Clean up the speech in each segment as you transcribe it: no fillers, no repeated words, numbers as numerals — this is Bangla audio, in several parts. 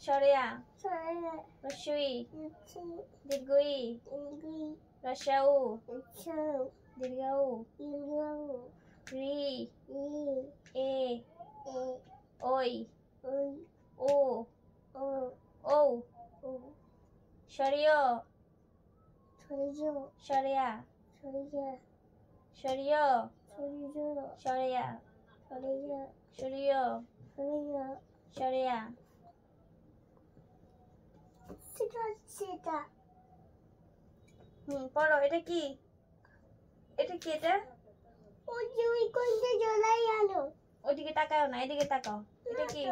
সরেয়া রস্যই দীর্ঘই রস্যাউ দীর্ঘাউ রি এ ওই ও ও সরিয় সরেয়া সরিয় সরেয়া সরিয় সরেয়া পড়ো এটা কি এটা ওইদিকে তাকাও না, এদিকে তাকাও। এটা কি?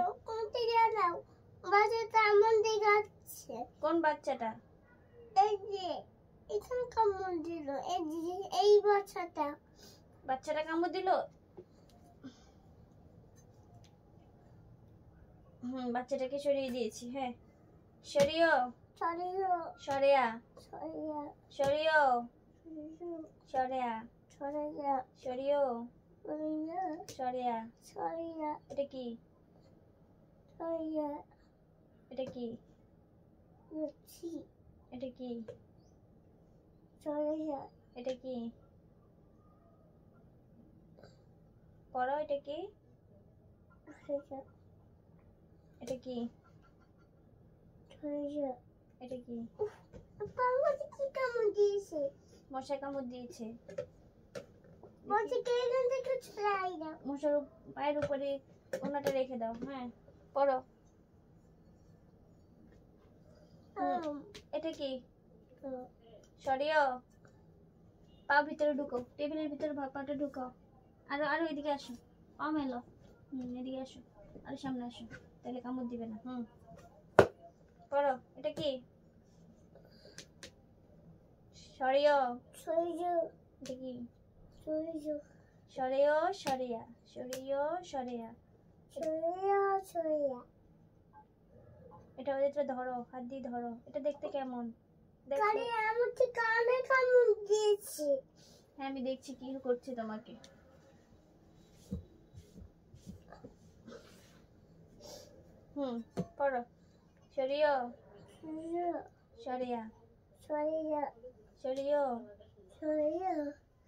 কোন বাচ্চাটা? বাচ্চাটা কামড় দিল। বাচ্চাটাকে সরিয়ে দিয়েছি। হ্যাঁ, সরিও সরেয়া সরিও সরেয়া সরিও সরেয়া। এটা কি? এটা কি? এটা কি? এটা কি? পড়ো, এটা কি? এটা কি? এটা কি? মশা কামড় দিয়েছে। মশার পায়ের উপরে ওনাটা রেখে দাও। হ্যাঁ, পড়ো। এটা কি? সরিও পা ভিতরে ঢুকো, টেবিলের ভিতরে পাটা ঢুকাও। আরো এদিকে আসো, পা মেলো। এদিকে আসো, আরো সামনে আসো, তাহলে কামড় দিবে না। পড়ো, এটা কি? সরিও এটা কি? সরিও সরিয়া সরিও সরিয়া। এটা ওদের ধরো, হাত দিয়ে ধরো। এটা দেখতে কেমন? হ্যাঁ, আমি দেখছি কি করছে তোমাকে। পড়ো, সরিও সরিয়া সরিও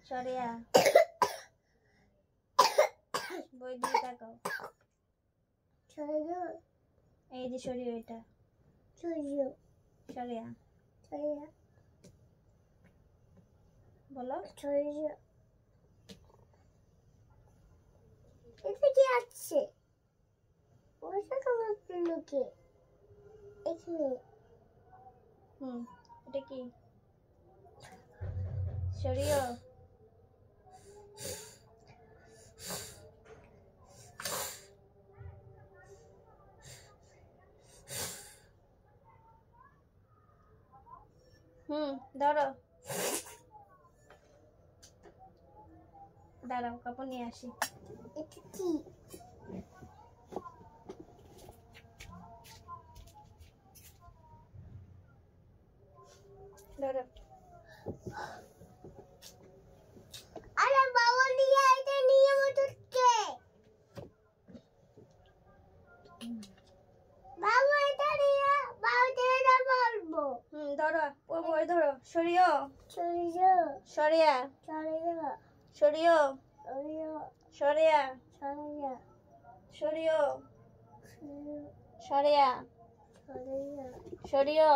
সরিয়া। বই দিয়ে তাকাও। এই যে সরিও, এটা সরিয়া বলো। এটা কি আছে? এটা কি? সরিও ধরো। দাঁড়াও, কাপড় নিয়ে আসি। এটা কি? ধরো। আরে বাবা নিয়ে এটা নিয়ে মতকে। বাবা এটা নিয়ে বাবা বলবো। ধরো, ওই ধরো। সরিও সরিয়া সরিও সরিয়া সরিও সরিয়া সরিও